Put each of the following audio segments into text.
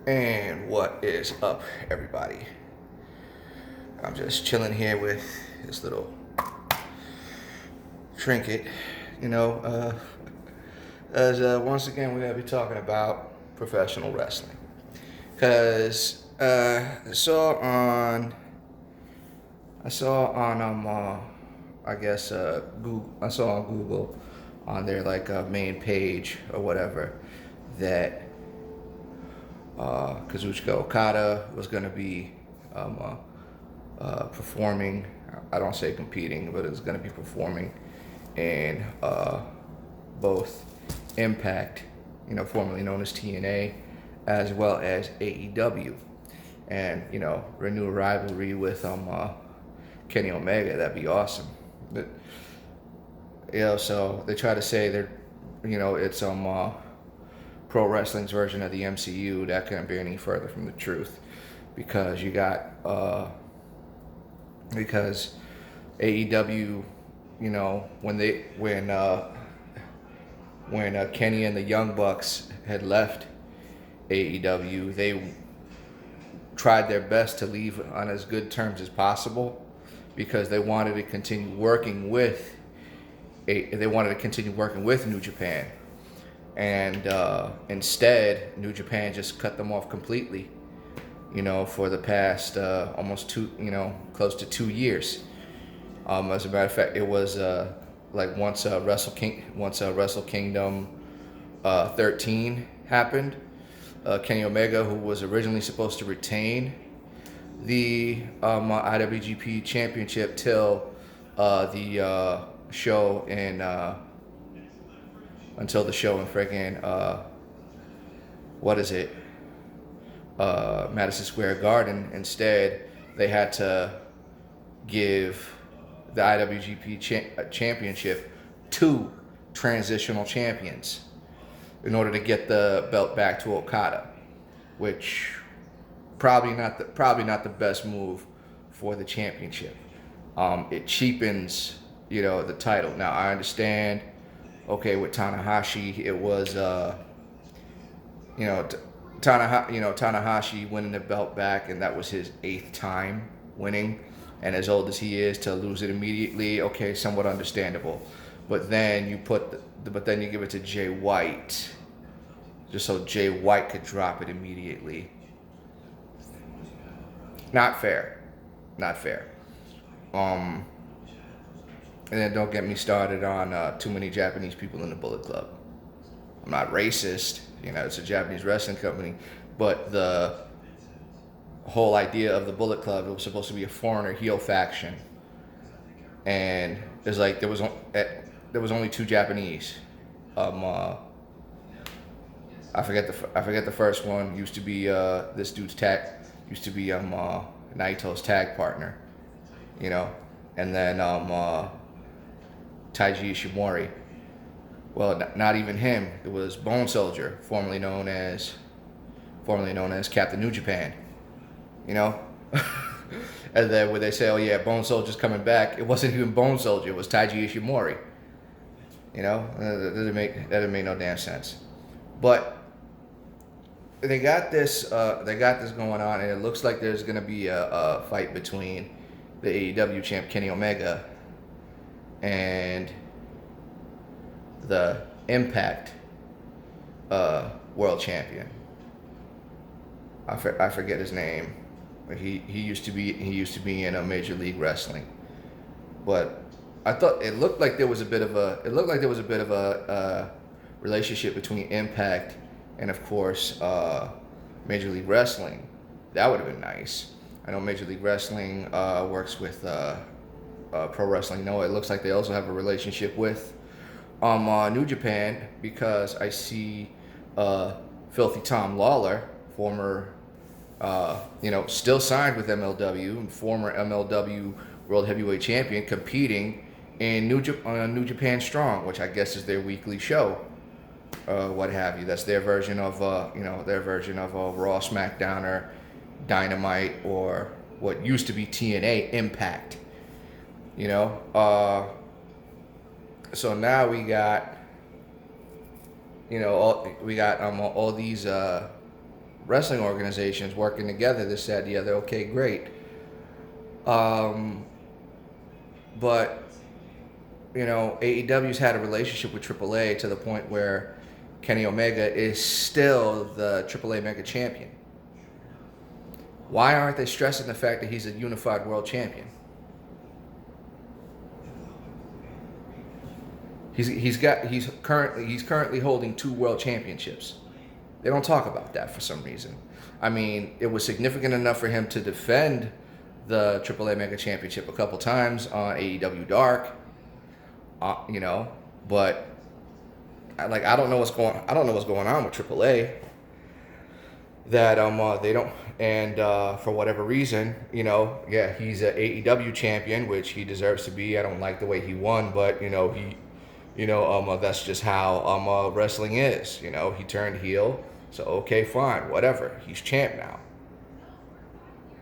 And what is up, everybody? I'm just chilling here with this little trinket, you know, as once again we're gonna be talking about professional wrestling, cause I saw on I guess Google, I saw on Google on their main page or whatever that Kazuchika Okada was going to be performing. I don't say competing, but it's going to be performing in both Impact, formerly known as TNA, as well as AEW, and renew a rivalry with Kenny Omega. That'd be awesome. But so they try to say they're, it's pro wrestling's version of the MCU. That couldn't be any further from the truth, because you got because AEW, when Kenny and the Young Bucks had left AEW, they tried their best to leave on as good terms as possible, because they wanted to continue working with New Japan. And instead, New Japan just cut them off completely, for the past almost close to 2 years. As a matter of fact, it was once Wrestle Kingdom 13 happened, Kenny Omega, who was originally supposed to retain the IWGP Championship till the show in until the show in friggin' Madison Square Garden. Instead, they had to give the IWGP championship to transitional champions in order to get the belt back to Okada, which probably not the best move for the championship. It cheapens the title. Now I understand. Okay, with Tanahashi, it was Tanahashi winning the belt back, and that was his 8th time winning. And as old as he is, to lose it immediately, okay, somewhat understandable. But then you give it to Jay White, just so Jay White could drop it immediately. Not fair. And then don't get me started on too many Japanese people in the Bullet Club. I'm not racist, it's a Japanese wrestling company, but the whole idea of the Bullet Club, it was supposed to be a foreigner heel faction, and there's there was only 2 Japanese. I forget the first one. Used to be this dude's Naito's tag partner, and then Taiji Ishimori. Well, not even him. It was Bone Soldier, formerly known as Captain New Japan. And then when they say, "Oh yeah, Bone Soldier's coming back," it wasn't even Bone Soldier. It was Taiji Ishimori. That doesn't make no damn sense. But they got this going on, and it looks like there's gonna be a fight between the AEW champ Kenny Omega and the Impact world champion. I forget his name. He used to be in a Major League Wrestling, but I thought it looked like there was a bit of a relationship between Impact and, of course, Major League Wrestling. That would have been nice. I know Major League Wrestling works with Pro Wrestling Noah. It looks like they also have a relationship with New Japan, because I see Filthy Tom Lawler, former, still signed with MLW, and former MLW World Heavyweight Champion, competing in New Japan Strong, which I guess is their weekly show, what have you. That's their version of Raw, SmackDown, or Dynamite, or what used to be TNA Impact. So now we got all these wrestling organizations working together, this, that, the other. Okay, great. Um, but AEW's had a relationship with AAA to the point where Kenny Omega is still the AAA Mega Champion. Why aren't they stressing the fact that he's a unified world champion? He's currently holding 2 world championships. They don't talk about that for some reason. I mean, it was significant enough for him to defend the AAA Mega Championship a couple times on AEW Dark. But I don't know what's going on with AAA. That they don't, and for whatever reason, he's a AEW champion, which he deserves to be. I don't like the way he won, but that's just how wrestling is. He turned heel, so okay, fine, whatever. He's champ now.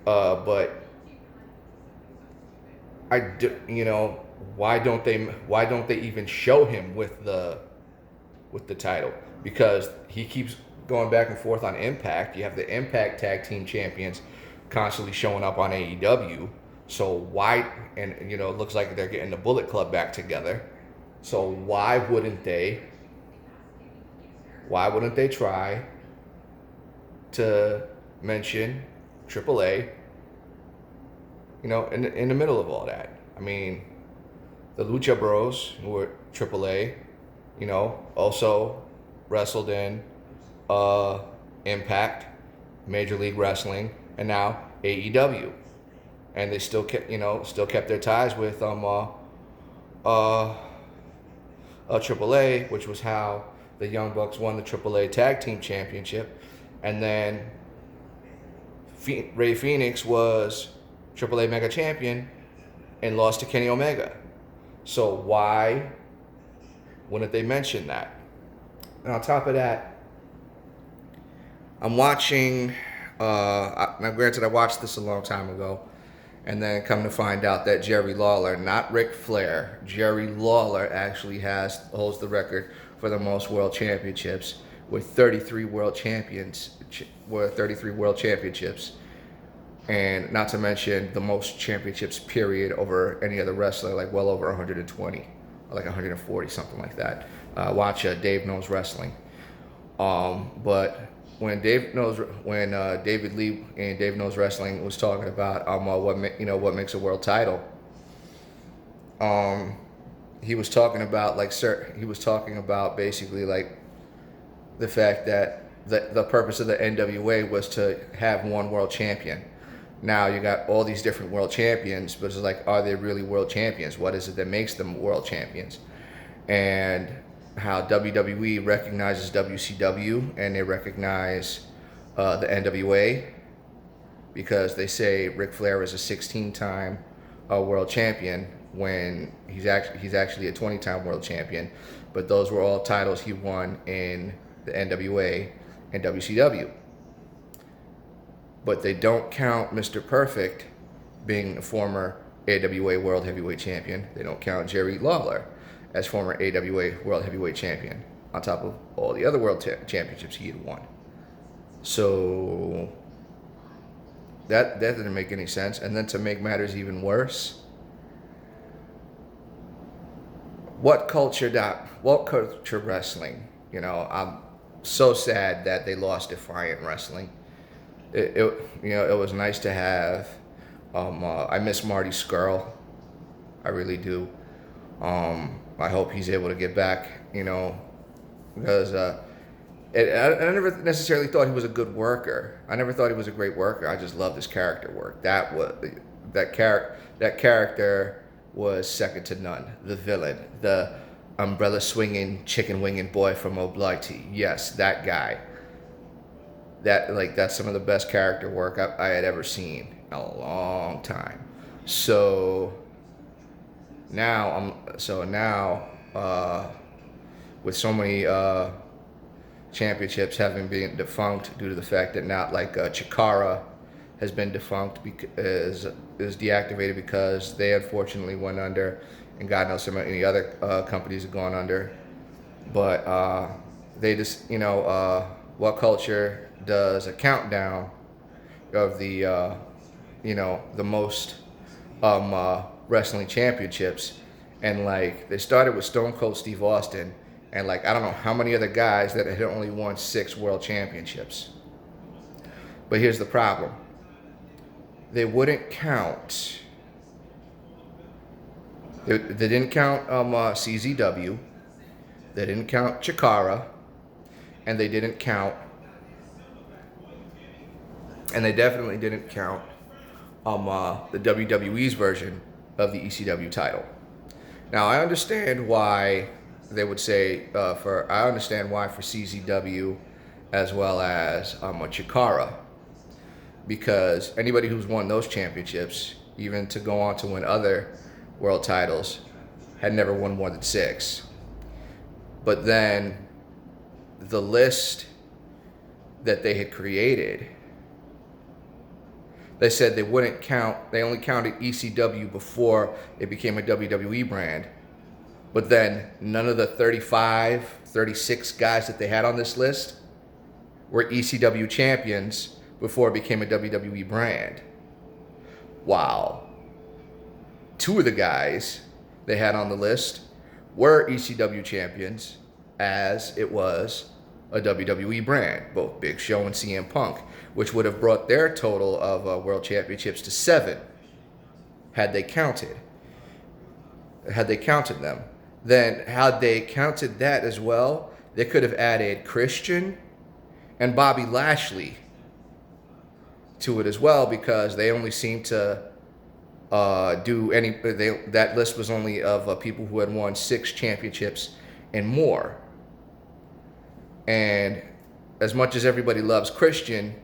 But why don't they even show him with the title? Because he keeps going back and forth on Impact. You have the Impact Tag Team Champions constantly showing up on AEW. So why? And it looks like they're getting the Bullet Club back together. So why wouldn't they try to mention AAA? In the middle of all that. I mean, the Lucha Bros, who were AAA, also wrestled in Impact, Major League Wrestling, and now AEW, and they still kept their ties with AAA, which was how the Young Bucks won the AAA Tag Team Championship, and then Rey Fenix was AAA Mega Champion and lost to Kenny Omega. So why wouldn't they mention that? And on top of that, I'm watching, now granted I watched this a long time ago, and then come to find out that Jerry Lawler, not Ric Flair, Jerry Lawler actually holds the record for the most world championships with 33 world championships. And not to mention the most championships period over any other wrestler, like well over 120, or like 140, something like that. Watch Dave Knows Wrestling. But when David Lee and Dave Knows Wrestling was talking about what makes a world title, he was talking about basically like the fact that the purpose of the NWA was to have one world champion. Now you got all these different world champions, but it's like, are they really world champions? What is it that makes them world champions? And how WWE recognizes WCW and they recognize the NWA because they say Ric Flair is a 16-time world champion when he's actually a 20-time world champion. But those were all titles he won in the NWA and WCW. But they don't count Mr. Perfect being a former AWA World Heavyweight Champion. They don't count Jerry Lawler as former AWA World Heavyweight Champion on top of all the other World Championships he had won. So that didn't make any sense. And then to make matters even worse, what culture wrestling? I'm so sad that they lost Defiant Wrestling. It was nice to have. I miss Marty Scurll. I really do. I hope he's able to get back, because I never necessarily thought he was a good worker. I never thought he was a great worker. I just loved his character work. That character was second to none. The villain, the umbrella swinging, chicken winging boy from Oblighty. Yes, that guy. That's some of the best character work I had ever seen in a long time. So now with so many championships having been defunct due to the fact that now Chikara has been defunct is deactivated because they unfortunately went under, and God knows so many other companies have gone under. But they just what culture does a countdown of the the most wrestling championships, and like they started with Stone Cold Steve Austin, and like I don't know how many other guys that had only won 6 world championships. But here's the problem: they wouldn't count. They didn't count CZW. They didn't count Chikara, and they didn't count, and they definitely didn't count the WWE's version of the ECW title. Now I understand why they would say I understand why for CZW as well as Chikara, because anybody who's won those championships, even to go on to win other world titles, had never won more than 6. But then the list that they had created, they said they wouldn't count, they only counted ECW before it became a WWE brand. But then none of the 35, 36 guys that they had on this list were ECW champions before it became a WWE brand. Wow. 2 of the guys they had on the list were ECW champions as it was a WWE brand, both Big Show and CM Punk, which would have brought their total of world championships to 7 had they counted them. Then had they counted that as well, they could have added Christian and Bobby Lashley to it as well, because they only seemed to that list was only of people who had won 6 championships and more. And as much as everybody loves Christian,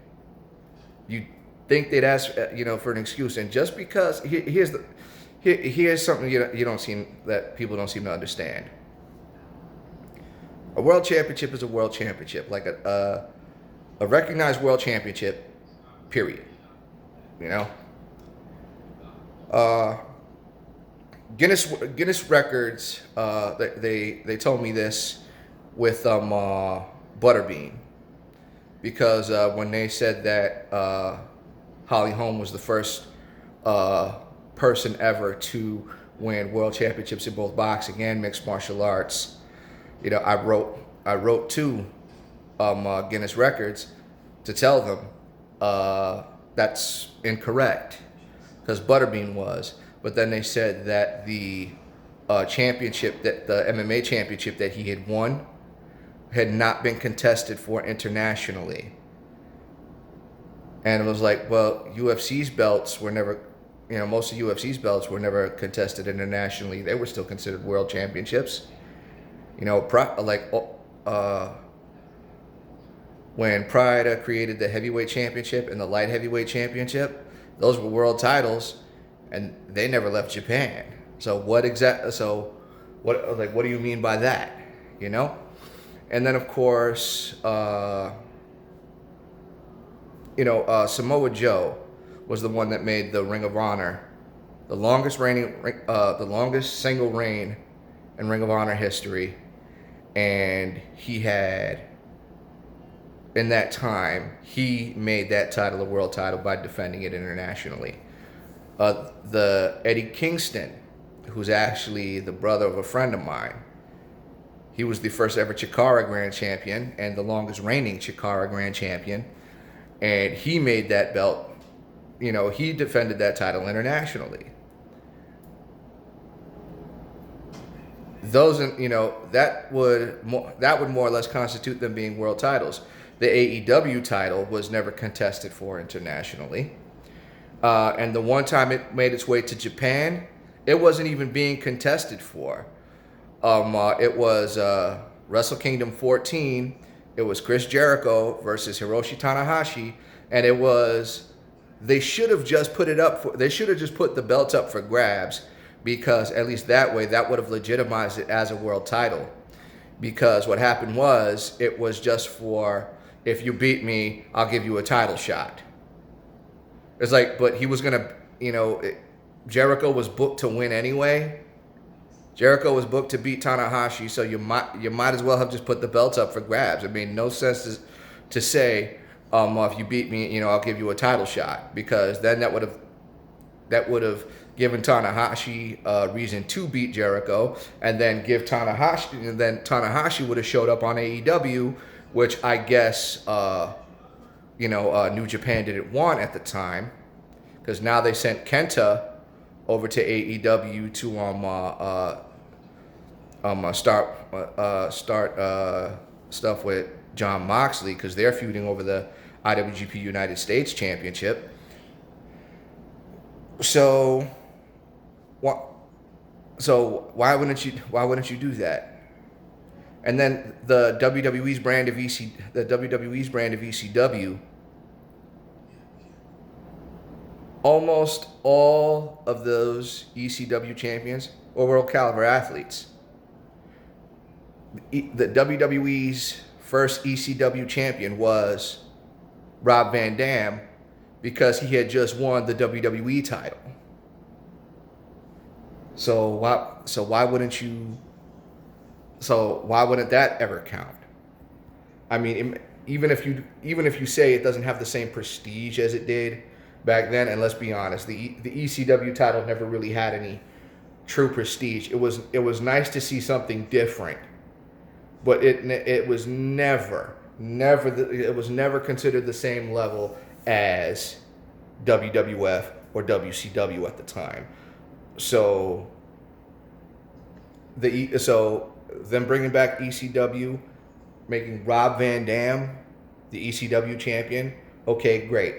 you think they'd ask for an excuse. And just because here's something that people don't seem to understand. A world championship is a world championship, like a recognized world championship, period. Guinness records. They told me this with Butterbean, because when they said that Holly Holm was the first person ever to win world championships in both boxing and mixed martial arts, I wrote to Guinness Records to tell them that's incorrect, because Butterbean was. But then they said that the championship, that the MMA championship that he had won, had not been contested for internationally. And it was like, well, UFC's belts were never, most of UFC's belts were never contested internationally. They were still considered world championships. When Pride created the heavyweight championship and the light heavyweight championship, those were world titles, and they never left Japan. So what do you mean by that? And then of course, Samoa Joe was the one that made the Ring of Honor the longest single reign in Ring of Honor history, and in that time, he made that title a world title by defending it internationally. The Eddie Kingston, who's actually the brother of a friend of mine, he was the first ever Chikara Grand Champion and the longest reigning Chikara Grand Champion, and he made that belt. He defended that title internationally. Those, that would more or less constitute them being world titles. The AEW title was never contested for internationally. And the one time it made its way to Japan, it wasn't even being contested for. It was Wrestle Kingdom 14. It was Chris Jericho versus Hiroshi Tanahashi. And they should have just put the belts up for grabs, because at least that way, that would have legitimized it as a world title. Because what happened was, it was just for, if you beat me, I'll give you a title shot. It's like, but he was going to, Jericho was booked to win anyway. Jericho was booked to beat Tanahashi, so you might as well have just put the belts up for grabs. It made no sense to say, Well, if you beat me, I'll give you a title shot, because then that would have given Tanahashi a reason to beat Jericho, and then Tanahashi would have showed up on AEW, which I guess New Japan didn't want at the time, because now they sent Kenta over to AEW to start stuff with John Moxley, because they're feuding over the IWGP United States Championship. So, why wouldn't you do that? And then the WWE's brand of ECW, almost all of those ECW champions were world caliber athletes. The WWE's first ECW champion was Rob Van Dam, because he had just won the WWE title. So why wouldn't that ever count? I mean, even if you say it doesn't have the same prestige as it did back then, and let's be honest, the ECW title never really had any true prestige. It was nice to see something different, but it was never considered the same level as WWF or WCW at the time. So them bringing back ECW, making Rob Van Dam the ECW champion, okay, great.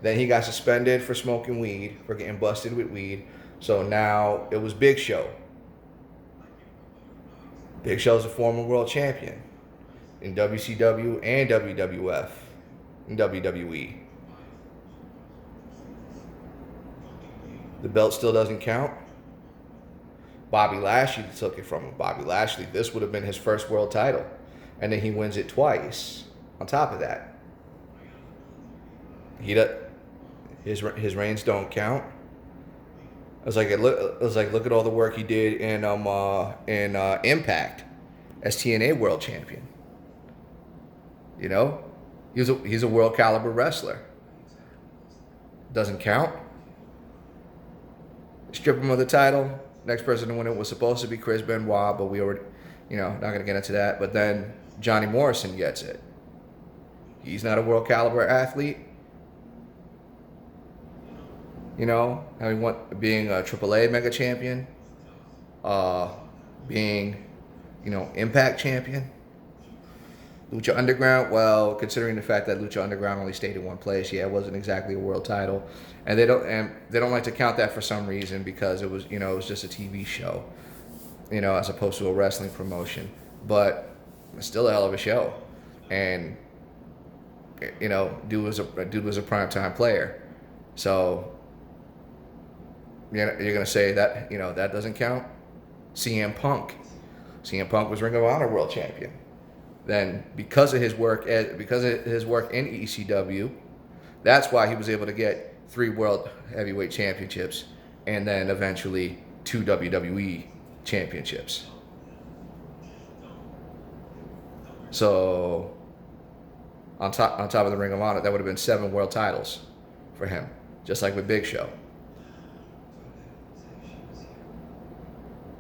Then he got suspended for smoking weed, for getting busted with weed. So now it was Big Show. Big Show's a former world champion in WCW and WWF and WWE. The belt still doesn't count. Bobby Lashley took it from him. Bobby Lashley, this would have been his first world title. And then he wins it twice on top of that. His reigns don't count. I was like, look at all the work he did in Impact as TNA World Champion. He's a world caliber wrestler. Doesn't count. Strip him of the title. Next person to win it was supposed to be Chris Benoit, but we already, not going to get into that. But then Johnny Morrison gets it. He's not a world caliber athlete. Being a AAA mega champion, being, Impact champion. Lucha Underground, well, considering the fact that Lucha Underground only stayed in one place, it wasn't exactly a world title, and they don't like to count that for some reason, because it was just a TV show, as opposed to a wrestling promotion. But it's still a hell of a show, and dude was a primetime player, so you're gonna say that that doesn't count. CM Punk was Ring of Honor world champion. Then because of his work in ECW, that's why he was able to get 3 world heavyweight championships and then eventually 2 WWE championships. So on top of the Ring of Honor, that would have been 7 world titles for him, just like with Big Show.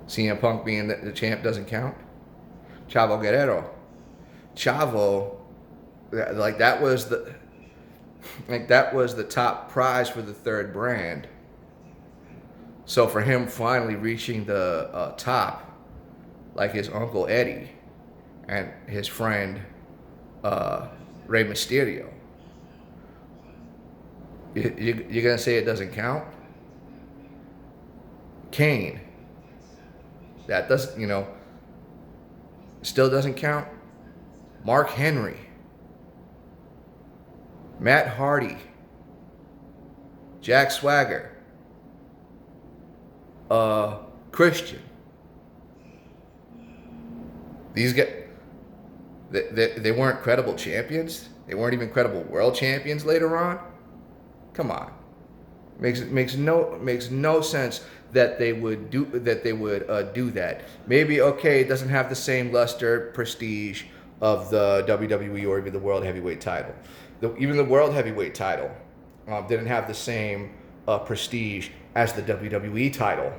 CM Punk being the champ doesn't count. Chavo Guerrero. Chavo, that was the top prize for the third brand. So for him finally reaching the top, like his uncle Eddie and his friend Rey Mysterio, you're gonna say it doesn't count? Kane, that doesn't, still doesn't count. Mark Henry, Matt Hardy, Jack Swagger, Christian. These guys, they weren't credible champions. They weren't even credible world champions later on. Come on, makes no sense that they would do that. Maybe okay, it doesn't have the same luster, prestige of the WWE or even the World Heavyweight title. Even the world heavyweight title didn't have the same prestige as the WWE title.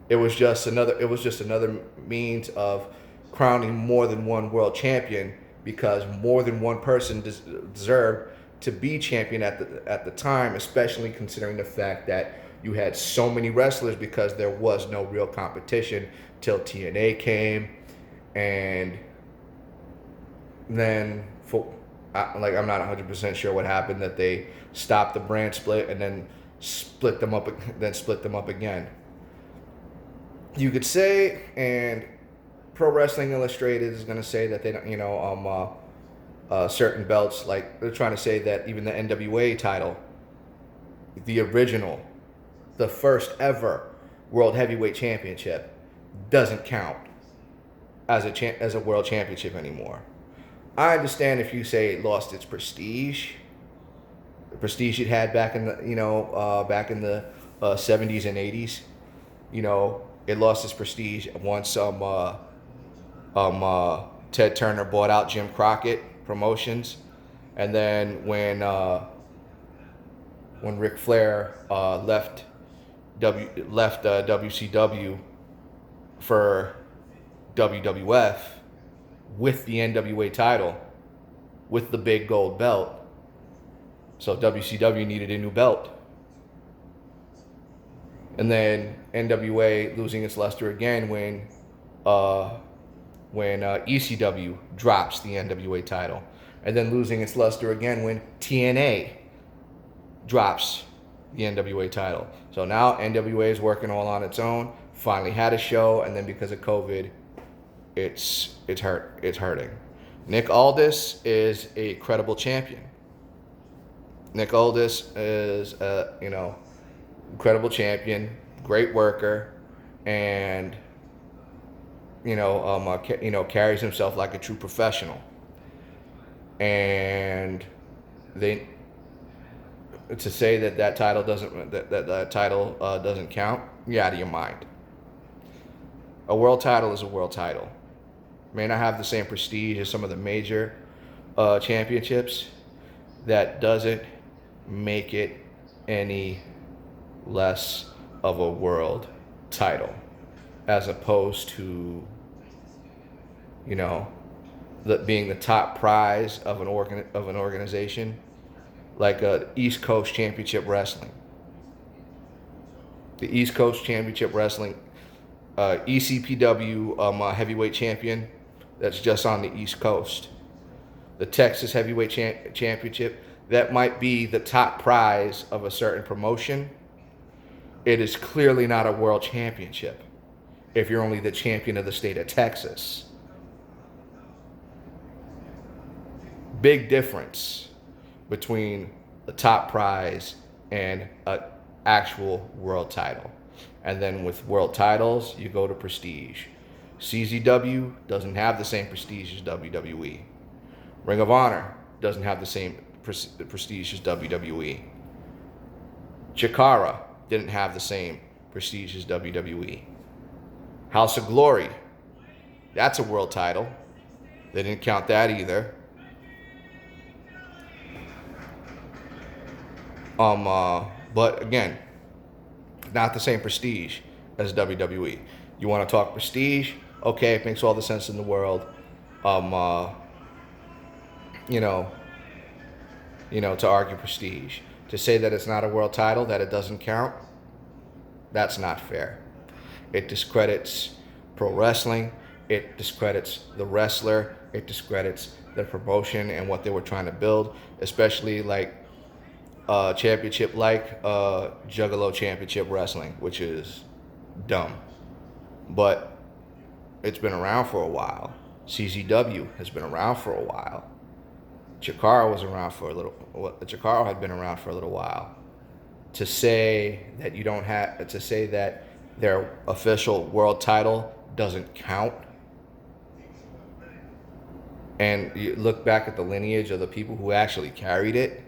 It was just another. It was just another means of crowning more than one world champion, because more than one person deserved to be champion at the time, especially considering the fact that you had so many wrestlers, because there was no real competition till TNA came, and then I'm not 100% sure what happened, that they stopped the brand split and then split them up again. You could say, and Pro Wrestling Illustrated is going to say that they don't, certain belts, like they're trying to say that even the NWA title, the original, the first ever World Heavyweight Championship, doesn't count as a world championship anymore. I understand if you say it lost its prestige, the prestige it had back in the 70s and 80s. It lost its prestige once Ted Turner bought out Jim Crockett Promotions, and then when Ric Flair left WCW for WWF with the NWA title, with the big gold belt. So WCW needed a new belt. And then NWA losing its luster again when ECW drops the NWA title. And then losing its luster again when TNA drops the NWA title. So now NWA is working all on its own. Finally had a show, and then because of COVID, it's hurting. Nick Aldis is a credible champion. Nick Aldis is incredible champion, great worker, and carries himself like a true professional. And to say that title doesn't count, you're out of your mind. A world title is a world title. May not have the same prestige as some of the major championships. That doesn't make it any less of a world title, as opposed to being the top prize of an organization, like East Coast Championship Wrestling. The East Coast Championship Wrestling, ECPW heavyweight champion, that's just on the East Coast. The Texas Heavyweight Championship, that might be the top prize of a certain promotion. It is clearly not a world championship if you're only the champion of the state of Texas. Big difference between the top prize and an actual world title. And then with world titles, you go to prestige. CZW doesn't have the same prestige as WWE. Ring of Honor doesn't have the same prestige as WWE. Chikara didn't have the same prestige as WWE. House of Glory, that's a world title. They didn't count that either. But again, not the same prestige as WWE. You want to talk prestige? Okay, it makes all the sense in the world. To argue prestige. To say that it's not a world title, that it doesn't count, that's not fair. It discredits pro wrestling. It discredits the wrestler. It discredits the promotion and what they were trying to build, especially like championship like Juggalo Championship Wrestling, which is dumb. But it's been around for a while. CZW has been around for a while. Chikara had been around for a little while. To say that their official world title doesn't count, and you look back at the lineage of the people who actually carried it,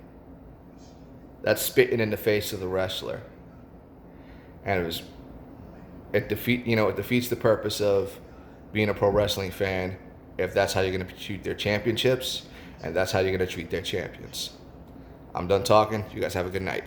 that's spitting in the face of the wrestler. And it defeats the purpose of being a pro wrestling fan if that's how you're going to treat their championships, and that's how you're gonna treat their champions. I'm done talking. You guys have a good night.